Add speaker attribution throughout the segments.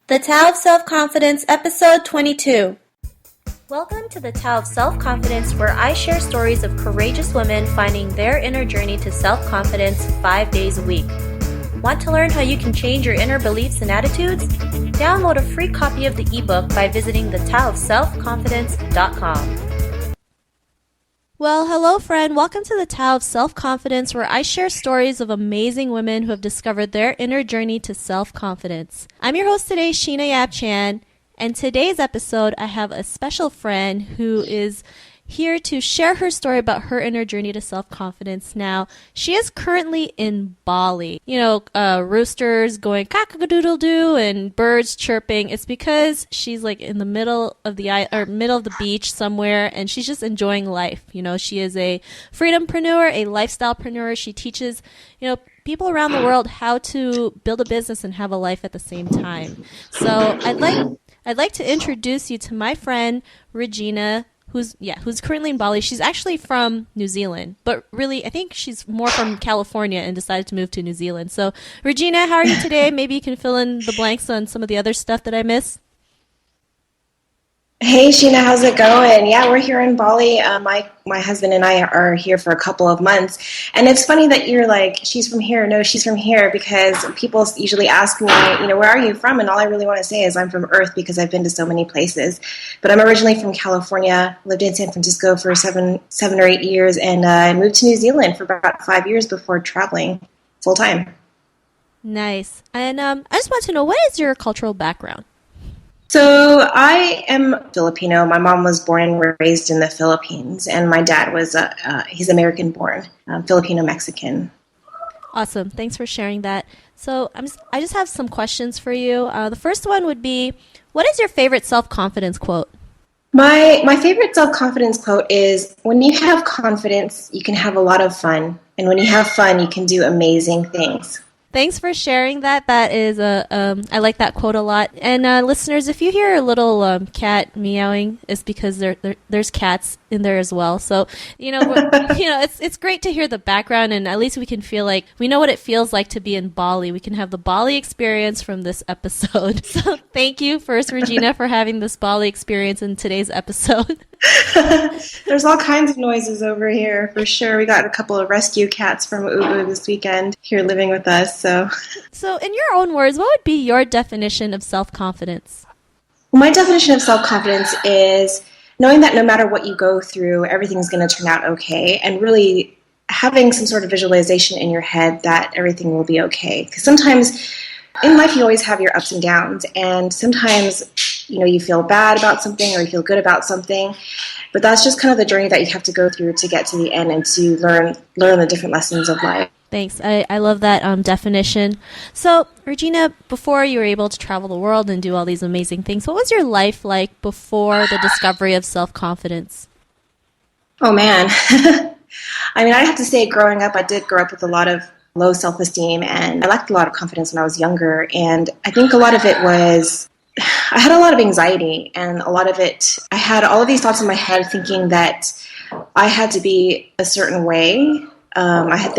Speaker 1: The Tao of Self-Confidence, Episode 22. Welcome to the Tao of Self-Confidence, where I share stories of courageous women finding their inner journey to self-confidence 5 days a week. Want to learn how you can change your inner beliefs and attitudes? Download a free copy of the ebook by visiting thetaoofselfconfidence.com. Well, hello friend. Welcome to the Tao of Self-Confidence, where I share stories of amazing women who have discovered their inner journey to self-confidence. I'm your host today, Sheena Yap Chan, and today's episode I have a special friend who is here to share her story about her inner journey to self-confidence. Now, she is currently in Bali. Roosters going cock-a-doodle-doo and birds chirping. It's because she's like in the middle of the beach somewhere, and she's just enjoying life. She is a freedompreneur, a lifestylepreneur. She teaches, people around the world how to build a business and have a life at the same time. So I'd like to introduce you to my friend Regina, who's currently in Bali. She's actually from New Zealand, but really I think she's more from California and decided to move to New Zealand. So Regina, how are you today? Maybe you can fill in the blanks on some of the other stuff that I missed.
Speaker 2: Hey Sheena, how's it going? Yeah, we're here in Bali. My husband and I are here for a couple of months. And it's funny that you're like, she's from here. No, she's from here, because people usually ask me, where are you from? And all I really want to say is I'm from Earth, because I've been to so many places. But I'm originally from California, lived in San Francisco for seven or 8 years, and I moved to New Zealand for about 5 years before traveling full time.
Speaker 1: Nice. And I just want to know, what is your cultural background?
Speaker 2: So I am Filipino. My mom was born and raised in the Philippines, and my dad was he's American-born, Filipino-Mexican.
Speaker 1: Awesome. Thanks for sharing that. So I just have some questions for you. The first one would be, what is your favorite self-confidence quote?
Speaker 2: My favorite self-confidence quote is, when you have confidence, you can have a lot of fun. And when you have fun, you can do amazing things.
Speaker 1: Thanks for sharing that. That is I like that quote a lot. And listeners, if you hear a little cat meowing, it's because there's cats in there as well. So it's great to hear the background, and at least we can feel like we know what it feels like to be in Bali. We can have the Bali experience from this episode. So thank you first, Regina, for having this Bali experience in today's episode.
Speaker 2: There's all kinds of noises over here, for sure. We got a couple of rescue cats from Ubu this weekend here living with us. So
Speaker 1: in your own words, what would be your definition of self-confidence?
Speaker 2: Well, my definition of self-confidence is knowing that no matter what you go through, everything's going to turn out okay, and really having some sort of visualization in your head that everything will be okay. Because sometimes in life you always have your ups and downs, and sometimes you feel bad about something or you feel good about something, but that's just kind of the journey that you have to go through to get to the end and to learn the different lessons of life.
Speaker 1: Thanks. I love that definition. So, Regina, before you were able to travel the world and do all these amazing things, what was your life like before the discovery of self-confidence?
Speaker 2: Oh, man. I have to say, growing up, I did grow up with a lot of low self-esteem, and I lacked a lot of confidence when I was younger. And I think a lot of it was, I had a lot of anxiety, and a lot of it, I had all of these thoughts in my head thinking that I had to be a certain way. I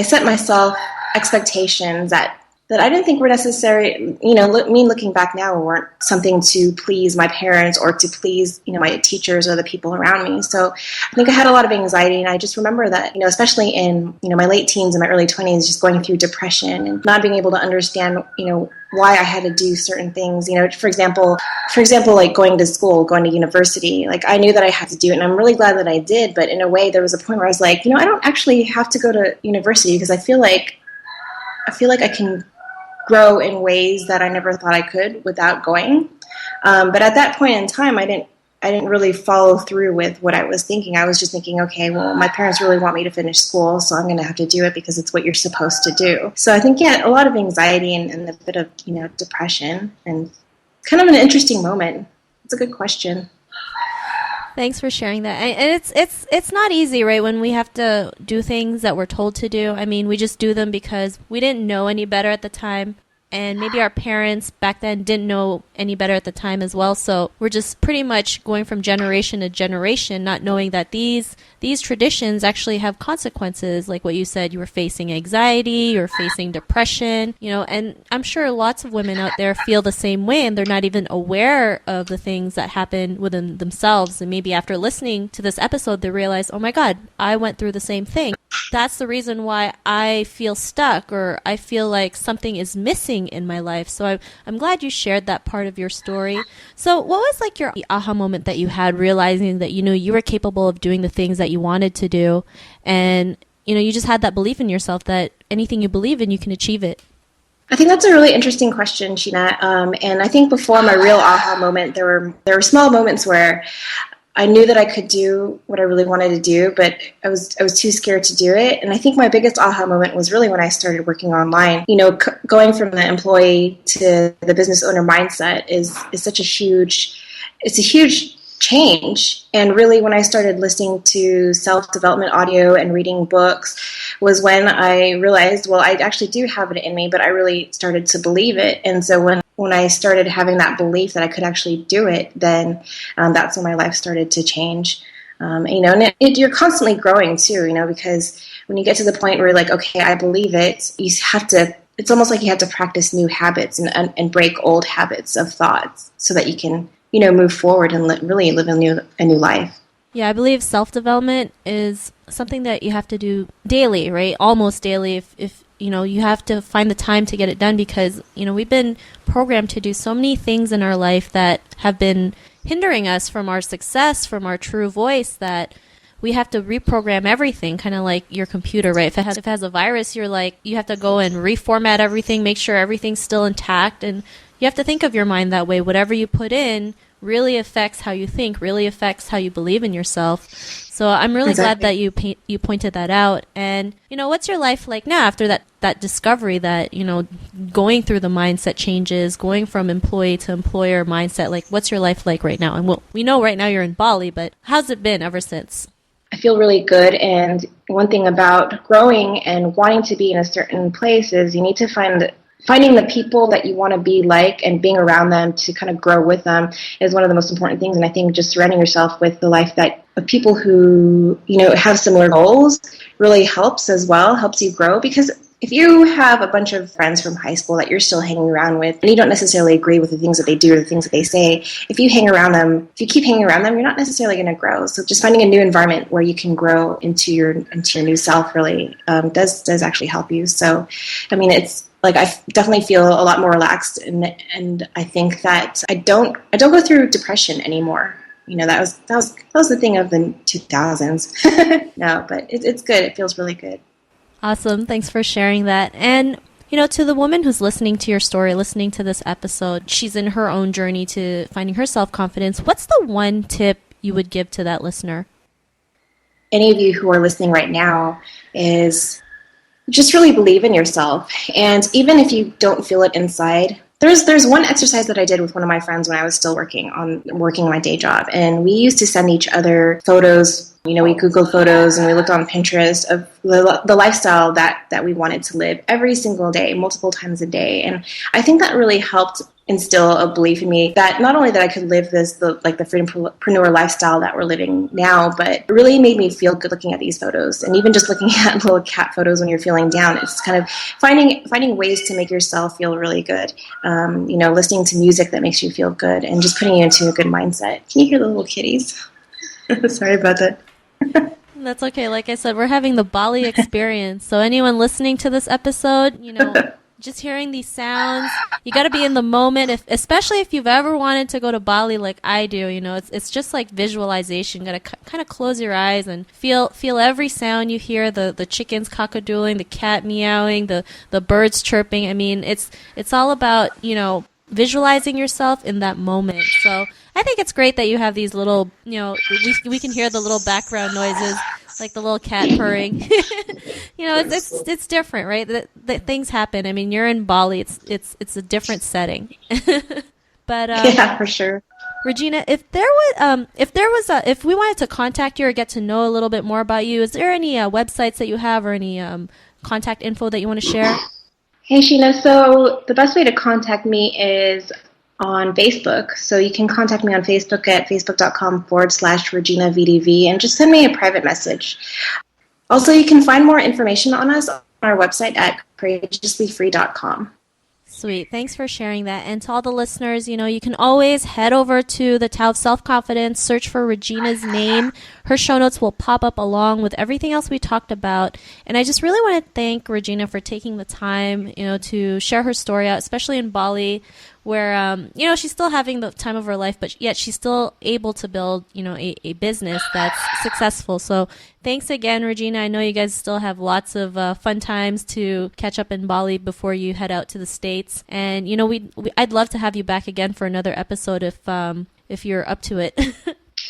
Speaker 2: set myself expectations that I didn't think were necessary. Looking back now, weren't something to please my parents or to please, my teachers or the people around me. So I think I had a lot of anxiety, and I just remember that, especially in, my late teens and my early 20s, just going through depression and not being able to understand, why I had to do certain things. For example, like going to school, going to university, like I knew that I had to do it, and I'm really glad that I did. But in a way, there was a point where I was like, I don't actually have to go to university, because I feel like I can grow in ways that I never thought I could without going. But at that point in time, I didn't really follow through with what I was thinking. I was just thinking, okay, well, my parents really want me to finish school, so I'm going to have to do it because it's what you're supposed to do. So I think, a lot of anxiety and a bit of, depression, and kind of an interesting moment. It's a good question.
Speaker 1: Thanks for sharing that. And it's not easy, right, when we have to do things that we're told to do. We just do them because we didn't know any better at the time. and maybe our parents back then didn't know any better at the time as well. So we're just pretty much going from generation to generation, not knowing that these traditions actually have consequences. Like what you said, you were facing anxiety, you're facing depression, and I'm sure lots of women out there feel the same way, and they're not even aware of the things that happen within themselves. And maybe after listening to this episode, they realize, oh my God, I went through the same thing. That's the reason why I feel stuck, or I feel like something is missing in my life. So I'm glad you shared that part of your story. So what was like your aha moment that you had, realizing that, you were capable of doing the things that you wanted to do, and, you just had that belief in yourself that anything you believe in, you can achieve it?
Speaker 2: I think that's a really interesting question, Sheena. And I think before my real aha moment, there were small moments where I knew that I could do what I really wanted to do, but I was too scared to do it. And I think my biggest aha moment was really when I started working online. Going from the employee to the business owner mindset is such a huge change. And really, when I started listening to self-development audio and reading books was when I realized, well, I actually do have it in me, but I really started to believe it. And so when I started having that belief that I could actually do it, then that's when my life started to change. And you're constantly growing too, because when you get to the point where you're like, okay, I believe it, it's almost like you have to practice new habits and break old habits of thoughts so that you can, move forward and really live a new life.
Speaker 1: Yeah, I believe self-development is something that you have to do daily, right? Almost daily if you have to find the time to get it done, because, we've been programmed to do so many things in our life that have been hindering us from our success, from our true voice, that we have to reprogram everything, kind of like your computer, right? If it has a virus, you have to go and reformat everything, make sure everything's still intact, and you have to think of your mind that way. Whatever you put in really affects how you think, really affects how you believe in yourself. So I'm really glad that you pointed that out. And, what's your life like now after that discovery that, going through the mindset changes, going from employee to employer mindset, like what's your life like right now? And we know right now you're in Bali, but how's it been ever since?
Speaker 2: I feel really good. And one thing about growing and wanting to be in a certain place is you need to finding the people that you want to be like and being around them to kind of grow with them is one of the most important things. And I think just surrounding yourself with the life of people who, have similar goals really helps as well, helps you grow. Because if you have a bunch of friends from high school that you're still hanging around with, and you don't necessarily agree with the things that they do or the things that they say, if you keep hanging around them, you're not necessarily going to grow. So just finding a new environment where you can grow into your new self really does actually help you. So, I mean, it's like I definitely feel a lot more relaxed, and I think that I don't go through depression anymore. That was the thing of the 2000s. No, but it's good. It feels really good.
Speaker 1: Awesome. Thanks for sharing that. And, to the woman who's listening to your story, listening to this episode, she's in her own journey to finding her self-confidence. What's the one tip you would give to that listener?
Speaker 2: Any of you who are listening right now is just really believe in yourself. And even if you don't feel it inside, there's one exercise that I did with one of my friends when I was still working my day job. And we used to send each other photos. We Googled photos and we looked on Pinterest of the lifestyle that we wanted to live every single day, multiple times a day. And I think that really helped instill a belief in me that not only that I could live the freedompreneur lifestyle that we're living now, but it really made me feel good looking at these photos. And even just looking at little cat photos when you're feeling down, it's kind of finding ways to make yourself feel really good. Listening to music that makes you feel good and just putting you into a good mindset. Can you hear the little kitties? Sorry about that.
Speaker 1: That's okay. Like I said, we're having the Bali experience. So anyone listening to this episode, just hearing these sounds, you got to be in the moment. Especially if you've ever wanted to go to Bali like I do, it's just like visualization. You got to kind of close your eyes and feel every sound you hear, the chickens cockadoodling, the cat meowing, the birds chirping. I mean, it's all about, visualizing yourself in that moment. So I think it's great that you have these little, we can hear the little background noises, like the little cat purring. It's different, right? That things happen. I mean, you're in Bali. It's a different setting. But
Speaker 2: yeah, for sure.
Speaker 1: Regina, if we wanted to contact you or get to know a little bit more about you, is there any websites that you have or any contact info that you want to share?
Speaker 2: Hey Sheena, so the best way to contact me is on Facebook. So you can contact me on Facebook at facebook.com/Regina VDV and just send me a private message. Also, you can find more information on us on our website at courageouslyfree.com.
Speaker 1: Sweet. Thanks for sharing that. And to all the listeners, you can always head over to the Tao of Self-Confidence, search for Regina's name. Her show notes will pop up along with everything else we talked about. And I just really want to thank Regina for taking the time, to share her story out, especially in Bali, where, she's still having the time of her life, but yet she's still able to build, a business that's successful. So thanks again, Regina. I know you guys still have lots of fun times to catch up in Bali before you head out to the States. And, I'd love to have you back again for another episode if you're up to it.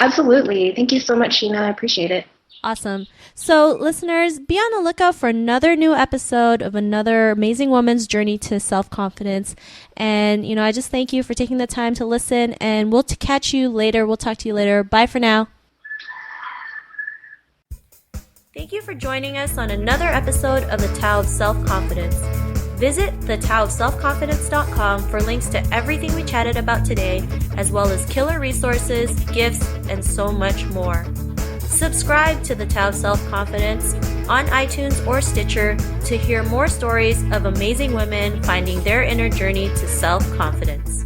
Speaker 2: Absolutely. Thank you so much, Sheena. I appreciate it.
Speaker 1: Awesome. So, listeners, be on the lookout for another new episode of another amazing woman's journey to self-confidence. And, I just thank you for taking the time to listen, and we'll catch you later. We'll talk to you later. Bye for now. Thank you for joining us on another episode of the Tao of Self-Confidence. Visit thetaoofselfconfidence.com for links to everything we chatted about today, as well as killer resources, gifts, and so much more. Subscribe to the Tao of Self-Confidence on iTunes or Stitcher to hear more stories of amazing women finding their inner journey to self-confidence.